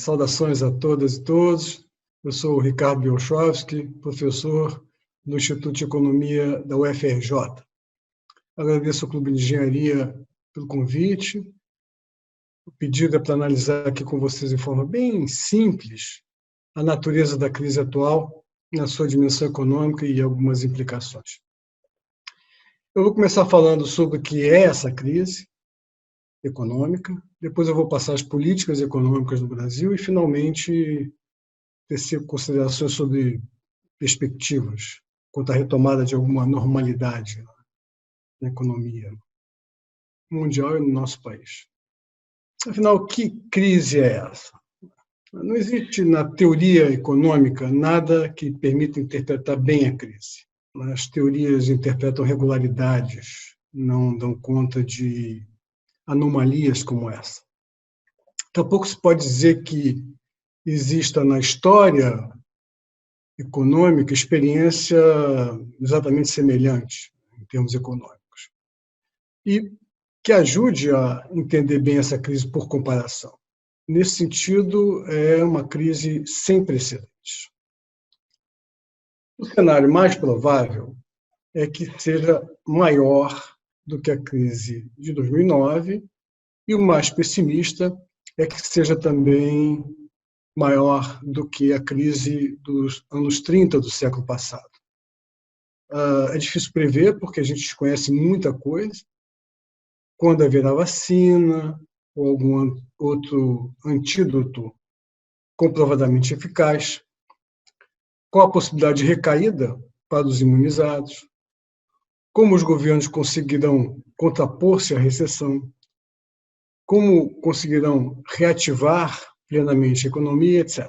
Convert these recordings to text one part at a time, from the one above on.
Saudações a todas e todos. Eu sou o Ricardo Bielchowski, professor no Instituto de Economia da UFRJ. Agradeço ao Clube de Engenharia pelo convite. O pedido é para analisar aqui com vocês de forma bem simples a natureza da crise atual na sua dimensão econômica e algumas implicações. Eu vou começar falando sobre o que é essa crise econômica, depois eu vou passar as políticas econômicas no Brasil e, finalmente, tecer considerações sobre perspectivas quanto à retomada de alguma normalidade na economia mundial e no nosso país. Afinal, que crise é essa? Não existe na teoria econômica nada que permita interpretar bem a crise. As teorias interpretam regularidades, não dão conta de anomalias como essa. Tampouco se pode dizer que exista na história econômica experiência exatamente semelhante em termos econômicos. E que ajude a entender bem essa crise por comparação. Nesse sentido, é uma crise sem precedentes. O cenário mais provável é que seja maior do que a crise de 2009, e o mais pessimista é que seja também maior do que a crise dos anos 30 do século passado. É difícil prever, porque a gente desconhece muita coisa, quando haverá vacina ou algum outro antídoto comprovadamente eficaz, qual a possibilidade de recaída para os imunizados, como os governos conseguirão contrapor-se à recessão, como conseguirão reativar plenamente a economia, etc.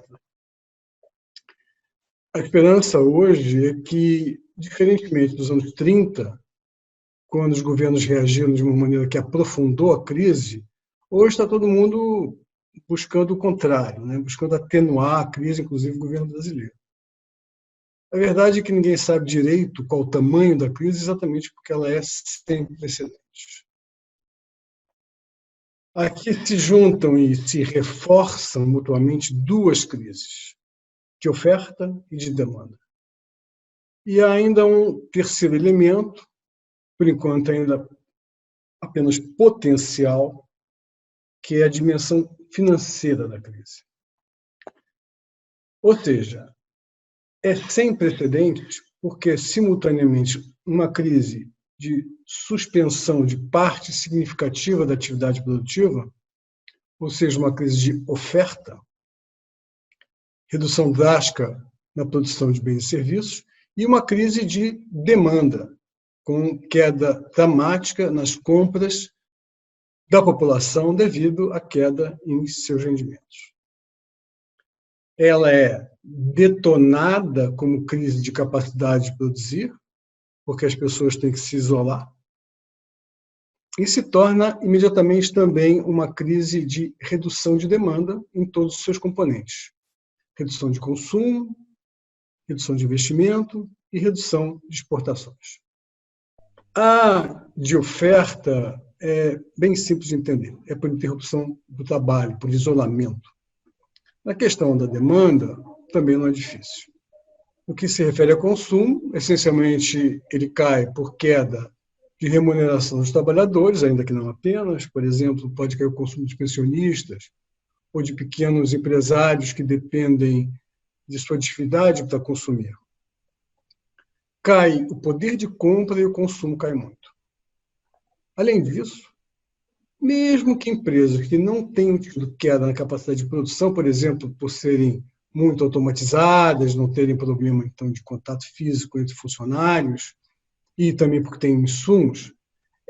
A esperança hoje é que, diferentemente dos anos 30, quando os governos reagiram de uma maneira que aprofundou a crise, hoje está todo mundo buscando o contrário, buscando atenuar a crise, inclusive o governo brasileiro. A verdade é que ninguém sabe direito qual o tamanho da crise, exatamente porque ela é sem precedentes. Aqui se juntam e se reforçam mutuamente duas crises, de oferta e de demanda. E há ainda um terceiro elemento, por enquanto ainda apenas potencial, que é a dimensão financeira da crise. Ou seja, é sem precedentes porque, simultaneamente, uma crise de suspensão de parte significativa da atividade produtiva, ou seja, uma crise de oferta, redução drástica na produção de bens e serviços, e uma crise de demanda, com queda dramática nas compras da população devido à queda em seus rendimentos. Ela é detonada como crise de capacidade de produzir, porque as pessoas têm que se isolar, e se torna imediatamente também uma crise de redução de demanda em todos os seus componentes. Redução de consumo, redução de investimento e redução de exportações. A de oferta é bem simples de entender, é por interrupção do trabalho, por isolamento. Na questão da demanda, também não é difícil. No que se refere ao consumo, essencialmente ele cai por queda de remuneração dos trabalhadores, ainda que não apenas, por exemplo, pode cair o consumo dos pensionistas ou de pequenos empresários que dependem de sua atividade para consumir. Cai o poder de compra e o consumo cai muito. Além disso, mesmo que empresas que não tenham tido queda na capacidade de produção, por exemplo, por serem muito automatizadas, não terem problema então de contato físico entre funcionários e também porque têm insumos,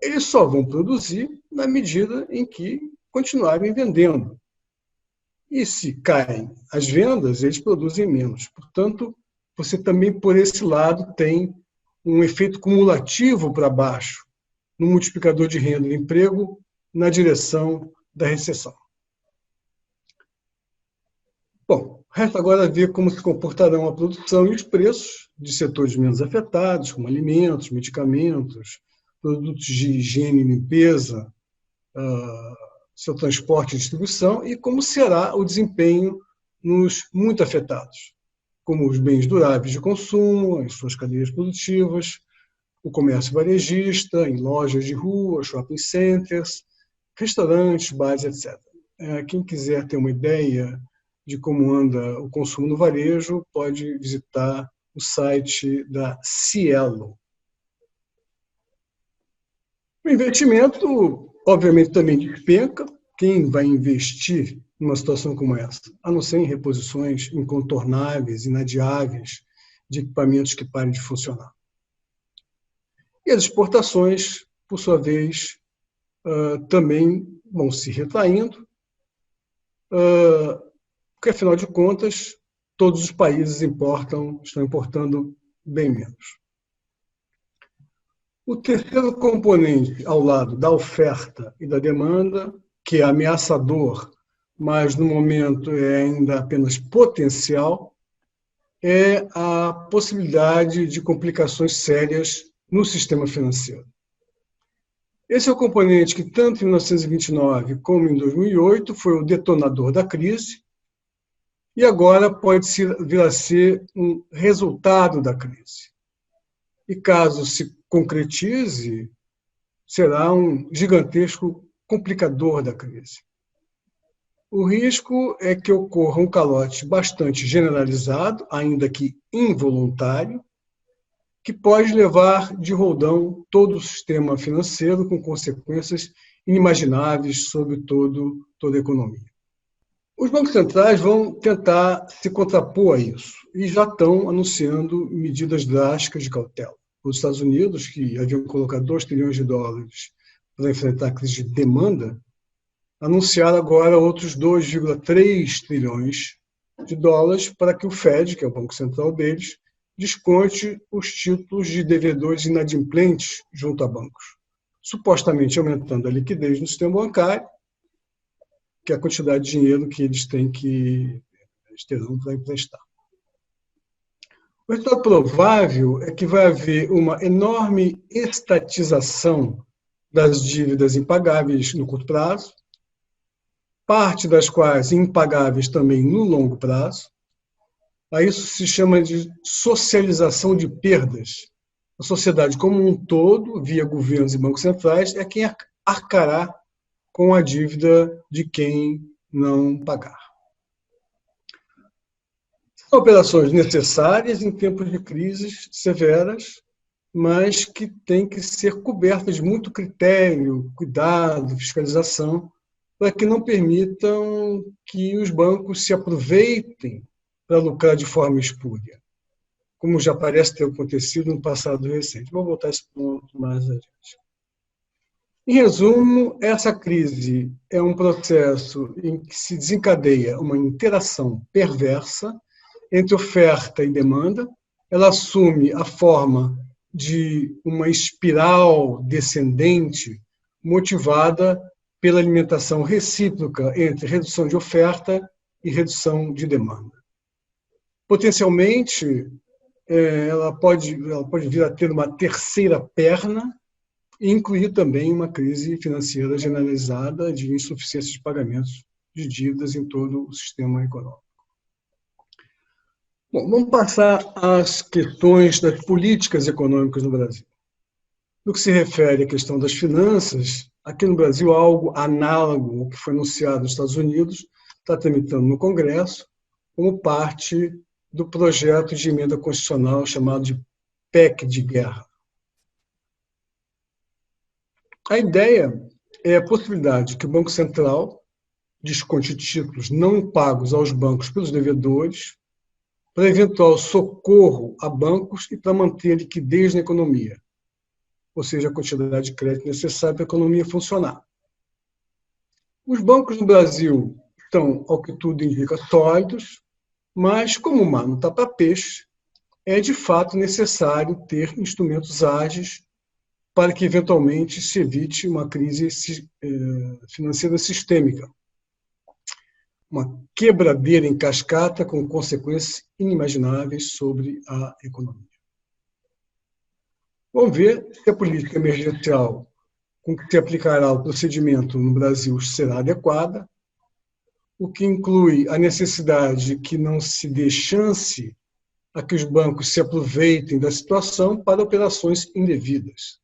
eles só vão produzir na medida em que continuarem vendendo. E se caem as vendas, eles produzem menos. Portanto, você também, por esse lado, tem um efeito cumulativo para baixo no multiplicador de renda e emprego na direção da recessão. Bom, resta agora ver como se comportarão a produção e os preços de setores menos afetados, como alimentos, medicamentos, produtos de higiene e limpeza, seu transporte e distribuição e como será o desempenho nos muito afetados, como os bens duráveis de consumo, as suas cadeias produtivas, o comércio varejista, em lojas de rua, shopping centers, restaurantes, bares, etc. Quem quiser ter uma ideia de como anda o consumo no varejo, pode visitar o site da Cielo. O investimento, obviamente, também despenca. Quem vai investir numa situação como essa? A não ser em reposições incontornáveis, inadiáveis, de equipamentos que parem de funcionar. E as exportações, por sua vez, também vão se retraindo, porque, afinal de contas, todos os países estão importando bem menos. O terceiro componente, ao lado da oferta e da demanda, que é ameaçador, mas no momento é ainda apenas potencial, é a possibilidade de complicações sérias no sistema financeiro. Esse é o componente que, tanto em 1929 como em 2008, foi o detonador da crise, e agora pode vir a ser um resultado da crise. E caso se concretize, será um gigantesco complicador da crise. O risco é que ocorra um calote bastante generalizado, ainda que involuntário, que pode levar de roldão todo o sistema financeiro, com consequências inimagináveis sobre toda a economia. Os bancos centrais vão tentar se contrapor a isso e já estão anunciando medidas drásticas de cautela. Os Estados Unidos, que haviam colocado 2 trilhões de dólares para enfrentar a crise de demanda, anunciaram agora outros 2,3 trilhões de dólares para que o Fed, que é o banco central deles, desconte os títulos de devedores inadimplentes junto a bancos, supostamente aumentando a liquidez no sistema bancário, que é a quantidade de dinheiro que eles terão para emprestar. O resultado provável é que vai haver uma enorme estatização das dívidas impagáveis no curto prazo, parte das quais impagáveis também no longo prazo. A isso se chama de socialização de perdas. A sociedade como um todo, via governos e bancos centrais, é quem arcará com a dívida de quem não pagar. São operações necessárias em tempos de crises severas, mas que têm que ser cobertas de muito critério, cuidado, fiscalização, para que não permitam que os bancos se aproveitem para lucrar de forma espúria, como já parece ter acontecido no passado recente. Vou voltar a esse ponto mais adiante. Em resumo, essa crise é um processo em que se desencadeia uma interação perversa entre oferta e demanda. Ela assume a forma de uma espiral descendente motivada pela alimentação recíproca entre redução de oferta e redução de demanda. Potencialmente, ela pode vir a ter uma terceira perna e incluir também uma crise financeira generalizada de insuficiência de pagamentos de dívidas em todo o sistema econômico. Bom, vamos passar às questões das políticas econômicas no Brasil. No que se refere à questão das finanças, aqui no Brasil, algo análogo ao que foi anunciado nos Estados Unidos está tramitando no Congresso como parte do projeto de emenda constitucional chamado de PEC de guerra. A ideia é a possibilidade que o Banco Central desconte títulos não pagos aos bancos pelos devedores para eventual socorro a bancos e para manter a liquidez na economia, ou seja, a quantidade de crédito necessária para a economia funcionar. Os bancos no Brasil estão, ao que tudo indica, sólidos, mas, como o mar não está para peixe, é de fato necessário ter instrumentos ágeis para que, eventualmente, se evite uma crise financeira sistêmica, uma quebradeira em cascata com consequências inimagináveis sobre a economia. Vamos ver se a política emergencial com que se aplicará o procedimento no Brasil será adequada, o que inclui a necessidade de que não se dê chance a que os bancos se aproveitem da situação para operações indevidas.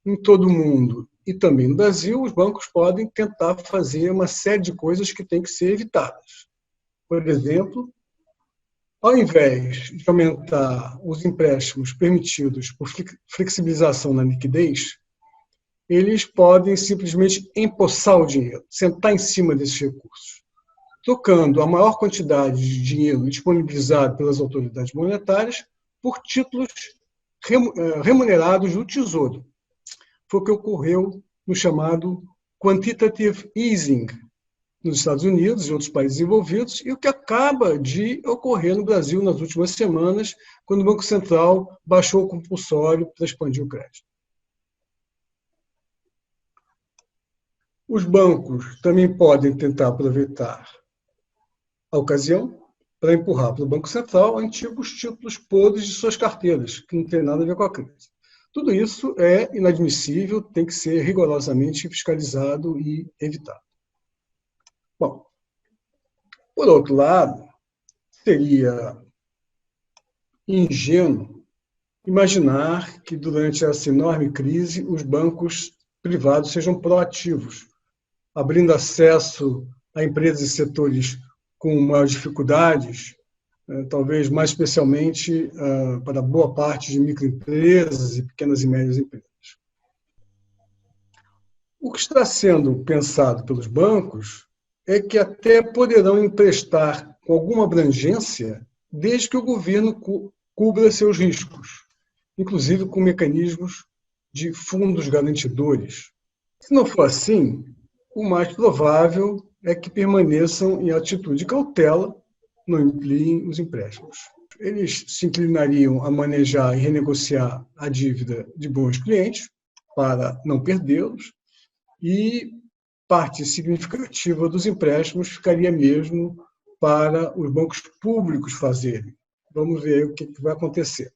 Em todo o mundo e também no Brasil, os bancos podem tentar fazer uma série de coisas que têm que ser evitadas. Por exemplo, ao invés de aumentar os empréstimos permitidos por flexibilização na liquidez, eles podem simplesmente empossar o dinheiro, sentar em cima desses recursos, trocando a maior quantidade de dinheiro disponibilizado pelas autoridades monetárias por títulos remunerados do Tesouro. Foi o que ocorreu no chamado quantitative easing nos Estados Unidos e outros países envolvidos, e o que acaba de ocorrer no Brasil nas últimas semanas, quando o Banco Central baixou o compulsório para expandir o crédito. Os bancos também podem tentar aproveitar a ocasião para empurrar para o Banco Central antigos títulos podres de suas carteiras, que não tem nada a ver com a crise. Tudo isso é inadmissível, tem que ser rigorosamente fiscalizado e evitado. Bom, por outro lado, seria ingênuo imaginar que durante essa enorme crise os bancos privados sejam proativos, abrindo acesso a empresas e setores com maiores dificuldades, talvez mais especialmente para boa parte de microempresas e pequenas e médias empresas. O que está sendo pensado pelos bancos é que até poderão emprestar com alguma abrangência, desde que o governo cubra seus riscos, inclusive com mecanismos de fundos garantidores. Se não for assim, o mais provável é que permaneçam em atitude de cautela, não ampliem os empréstimos. Eles se inclinariam a manejar e renegociar a dívida de bons clientes para não perdê-los, e parte significativa dos empréstimos ficaria mesmo para os bancos públicos fazerem. Vamos ver o que vai acontecer.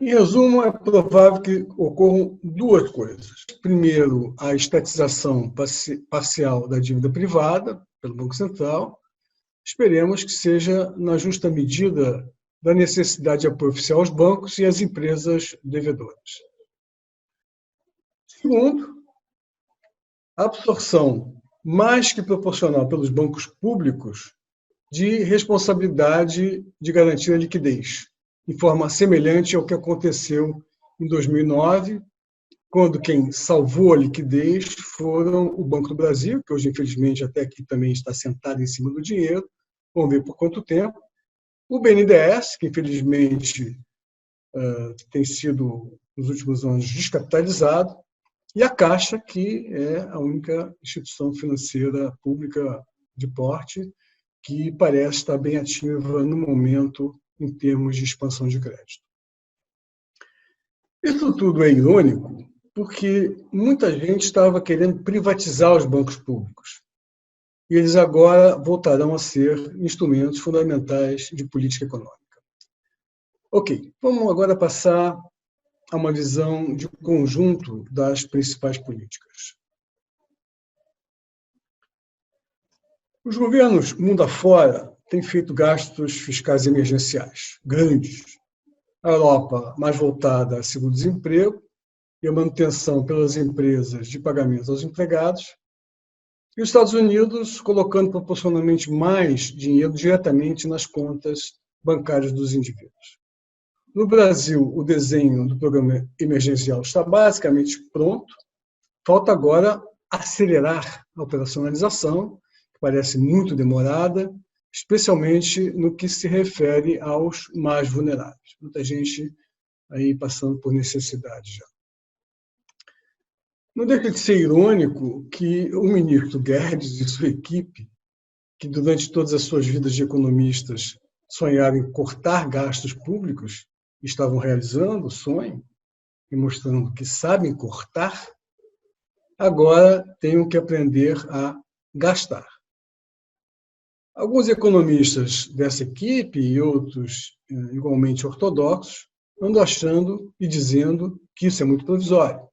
Em resumo, é provável que ocorram duas coisas. Primeiro, a estatização parcial da dívida privada pelo Banco Central. Esperemos que seja na justa medida da necessidade de apoio oficial aos bancos e às empresas devedoras. Segundo, a absorção mais que proporcional pelos bancos públicos de responsabilidade de garantir a liquidez, de forma semelhante ao que aconteceu em 2009, quando quem salvou a liquidez foram o Banco do Brasil, que hoje, infelizmente, até aqui também está sentado em cima do dinheiro, vamos ver por quanto tempo, o BNDES, que infelizmente tem sido, nos últimos anos, descapitalizado, e a Caixa, que é a única instituição financeira pública de porte que parece estar bem ativa no momento em termos de expansão de crédito. Isso tudo é irônico porque muita gente estava querendo privatizar os bancos públicos e eles agora voltarão a ser instrumentos fundamentais de política econômica. Ok, vamos agora passar a uma visão de conjunto das principais políticas. Os governos mundo afora têm feito gastos fiscais emergenciais, grandes. A Europa mais voltada a seguro-desemprego e a manutenção pelas empresas de pagamentos aos empregados, e os Estados Unidos colocando proporcionalmente mais dinheiro diretamente nas contas bancárias dos indivíduos. No Brasil, o desenho do programa emergencial está basicamente pronto, falta agora acelerar a operacionalização, que parece muito demorada, especialmente no que se refere aos mais vulneráveis. Muita gente aí passando por necessidade já. Não deixa de ser irônico que o ministro Guedes e sua equipe, que durante todas as suas vidas de economistas sonharam em cortar gastos públicos, estavam realizando o sonho e mostrando que sabem cortar, agora tenham que aprender a gastar. Alguns economistas dessa equipe e outros igualmente ortodoxos andam achando e dizendo que isso é muito provisório,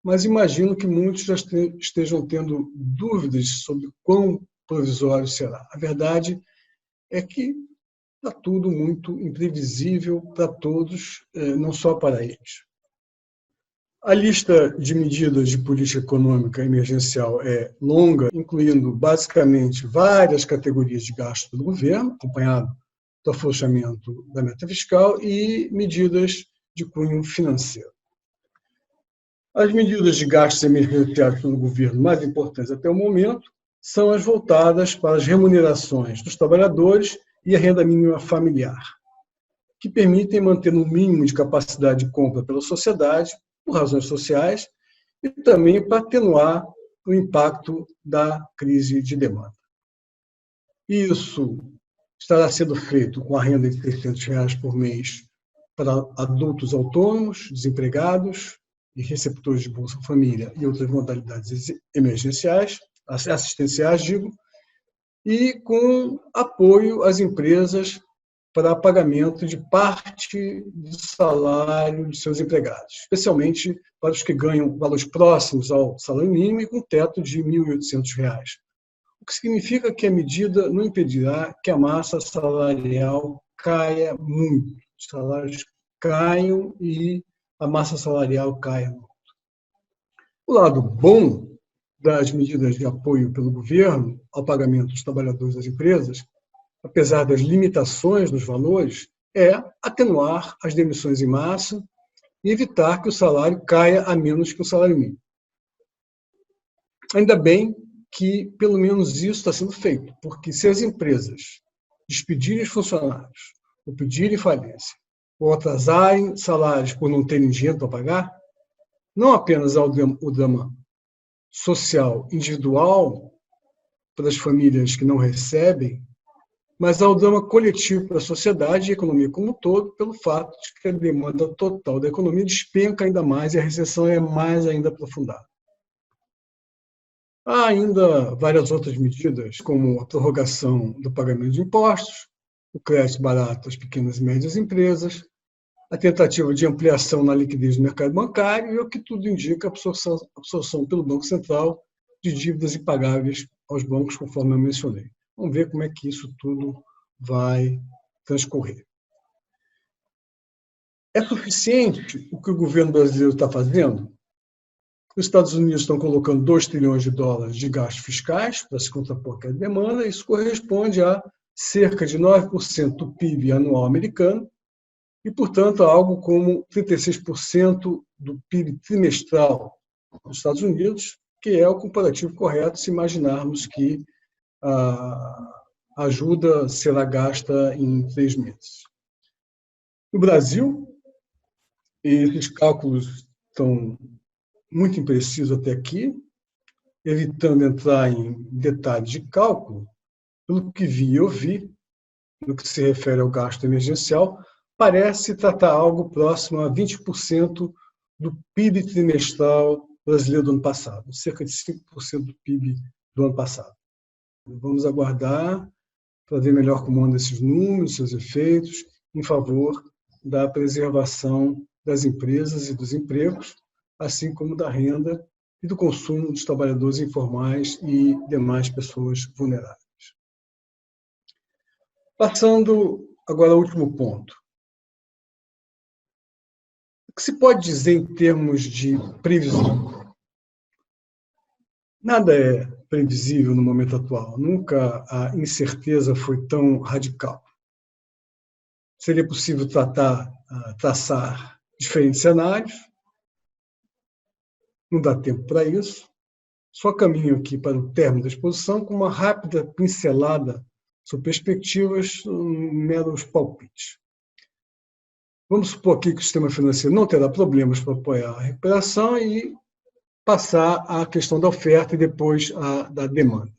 mas imagino que muitos já estejam tendo dúvidas sobre quão provisório será. A verdade é que está tudo muito imprevisível para todos, não só para eles. A lista de medidas de política econômica emergencial é longa, incluindo basicamente várias categorias de gasto do governo, acompanhado do afrouxamento da meta fiscal e medidas de cunho financeiro. As medidas de gastos emergenciais pelo governo mais importantes até o momento são as voltadas para as remunerações dos trabalhadores e a renda mínima familiar, que permitem manter no mínimo de capacidade de compra pela sociedade, por razões sociais, e também para atenuar o impacto da crise de demanda. Isso estará sendo feito com a renda de R$ 600 por mês para adultos autônomos, desempregados e receptores de Bolsa Família e outras modalidades emergenciais, assistenciais, digo, e com apoio às empresas para pagamento de parte do salário de seus empregados, especialmente para os que ganham valores próximos ao salário mínimo e com teto de R$ 1.800, o que significa que a medida não impedirá que a massa salarial caia muito, os salários caiam e a massa salarial caia muito. O lado bom das medidas de apoio pelo governo ao pagamento dos trabalhadores das empresas, apesar das limitações nos valores, é atenuar as demissões em massa e evitar que o salário caia a menos que o salário mínimo. Ainda bem que, pelo menos, isso está sendo feito, porque se as empresas despedirem os funcionários, ou pedirem falência, ou atrasarem salários por não terem dinheiro para pagar, não apenas há o drama social individual para as famílias que não recebem, mas há o drama coletivo para a sociedade e a economia como um todo, pelo fato de que a demanda total da economia despenca ainda mais e a recessão é mais ainda aprofundada. Há ainda várias outras medidas, como a prorrogação do pagamento de impostos, o crédito barato às pequenas e médias empresas, a tentativa de ampliação na liquidez do mercado bancário e o que tudo indica a absorção pelo Banco Central de dívidas impagáveis aos bancos, conforme eu mencionei. Vamos ver como é que isso tudo vai transcorrer. É suficiente o que o governo brasileiro está fazendo? Os Estados Unidos estão colocando US$ 2 trilhões de gastos fiscais para se contrapor à demanda, isso corresponde a cerca de 9% do PIB anual americano e, portanto, a algo como 36% do PIB trimestral dos Estados Unidos, que é o comparativo correto se imaginarmos que a ajuda será gasta em 3 meses. No Brasil, esses cálculos estão muito imprecisos até aqui, evitando entrar em detalhes de cálculo, pelo que vi e ouvi, no que se refere ao gasto emergencial, parece tratar algo próximo a 20% do PIB trimestral brasileiro do ano passado, cerca de 5% do PIB do ano passado. Vamos aguardar para ver melhor como andam esses números, seus efeitos, em favor da preservação das empresas e dos empregos, assim como da renda e do consumo dos trabalhadores informais e demais pessoas vulneráveis. Passando agora ao último ponto. O que se pode dizer em termos de previsão? Nada é previsível no momento atual. Nunca a incerteza foi tão radical. Seria possível traçar diferentes cenários. Não dá tempo para isso. Só caminho aqui para o término da exposição com uma rápida pincelada sobre perspectivas, meros palpites. Vamos supor aqui que o sistema financeiro não terá problemas para apoiar a recuperação e passar à questão da oferta e depois da demanda.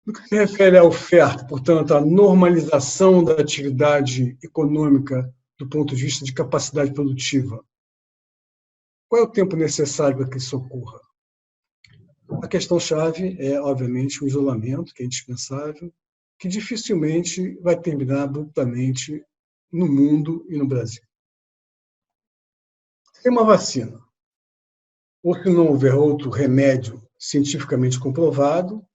No que se refere à oferta, portanto, à normalização da atividade econômica do ponto de vista de capacidade produtiva, qual é o tempo necessário para que isso ocorra? A questão-chave é, obviamente, o isolamento, que é indispensável, que dificilmente vai terminar abruptamente no mundo e no Brasil. Tem uma vacina. ou se não houver outro remédio cientificamente comprovado,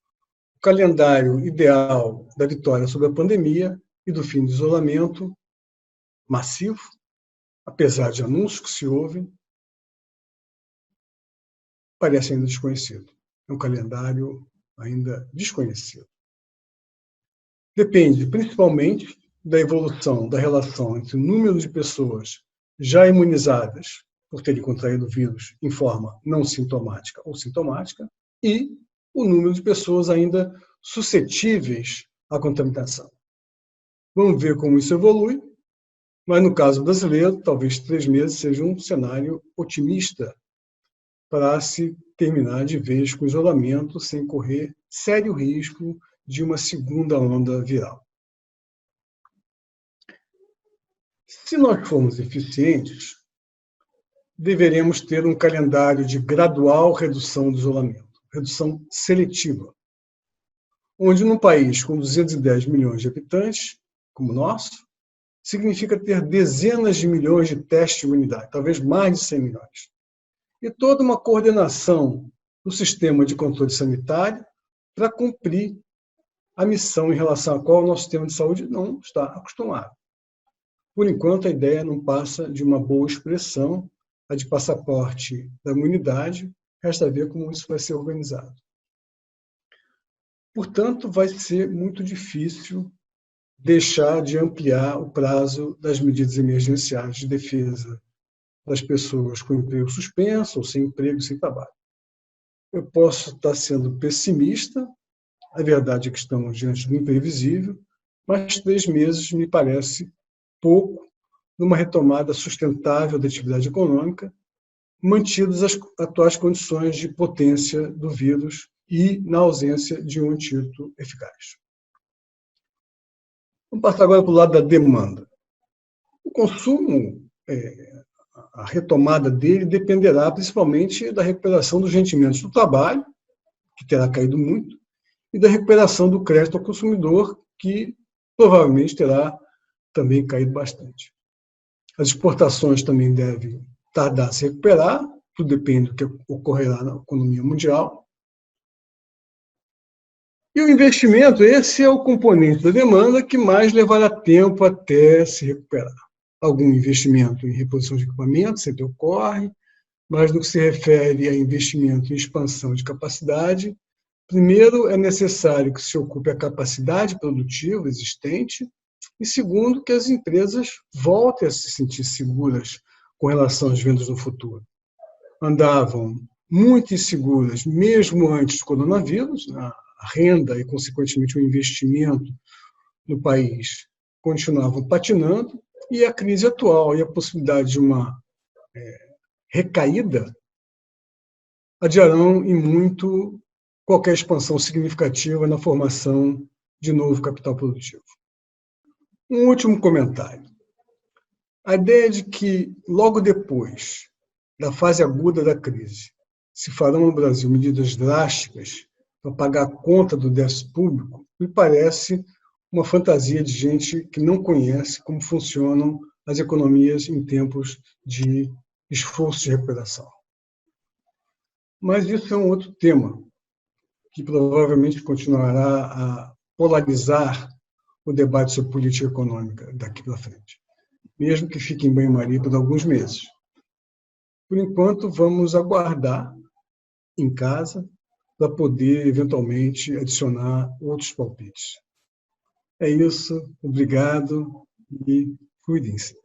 o calendário ideal da vitória sobre a pandemia e do fim do isolamento massivo, apesar de anúncios que se ouvem, parece ainda desconhecido. É um calendário ainda desconhecido. Depende principalmente da evolução da relação entre o número de pessoas já imunizadas por terem contraído o vírus em forma não sintomática ou sintomática e o número de pessoas ainda suscetíveis à contaminação. Vamos ver como isso evolui, mas no caso brasileiro, talvez 3 meses seja um cenário otimista para se terminar de vez com o isolamento sem correr sério risco de uma segunda onda viral. Se nós formos eficientes, deveremos ter um calendário de gradual redução do isolamento, redução seletiva, onde num país com 210 milhões de habitantes, como o nosso, significa ter dezenas de milhões de testes de imunidade, talvez mais de 100 milhões. E toda uma coordenação do sistema de controle sanitário para cumprir a missão em relação à qual o nosso sistema de saúde não está acostumado. Por enquanto, a ideia não passa de uma boa expressão, a de passaporte da imunidade, resta ver como isso vai ser organizado. Portanto, vai ser muito difícil deixar de ampliar o prazo das medidas emergenciais de defesa das pessoas com emprego suspenso ou sem emprego, sem trabalho. Eu posso estar sendo pessimista, a verdade é que estamos diante do imprevisível, mas 3 meses me parece pouco numa retomada sustentável da atividade econômica, mantidas as atuais condições de potência do vírus e na ausência de um antídoto eficaz. Vamos passar agora para o lado da demanda. O consumo, a retomada dele dependerá principalmente da recuperação dos rendimentos do trabalho, que terá caído muito, e da recuperação do crédito ao consumidor, que provavelmente terá também caído bastante. As exportações também devem tardar a se recuperar, tudo depende do que ocorrerá na economia mundial. E o investimento, esse é o componente da demanda que mais levará tempo até se recuperar. Algum investimento em reposição de equipamentos sempre ocorre, mas no que se refere a investimento em expansão de capacidade, primeiro é necessário que se ocupe a capacidade produtiva existente e segundo que as empresas voltem a se sentir seguras com relação às vendas no futuro. Andavam muito inseguras mesmo antes do coronavírus, a renda e, consequentemente, o investimento no país continuavam patinando, e a crise atual e a possibilidade de uma recaída adiarão em muito qualquer expansão significativa na formação de novo capital produtivo. Um último comentário. A ideia de que, logo depois da fase aguda da crise, se farão no Brasil medidas drásticas para pagar a conta do déficit público, me parece uma fantasia de gente que não conhece como funcionam as economias em tempos de esforço de recuperação. Mas isso é um outro tema, que provavelmente continuará a polarizar o debate sobre política econômica daqui para frente, mesmo que fique em banho-maria por alguns meses. Por enquanto, vamos aguardar em casa para poder, eventualmente, adicionar outros palpites. É isso, obrigado e cuidem-se.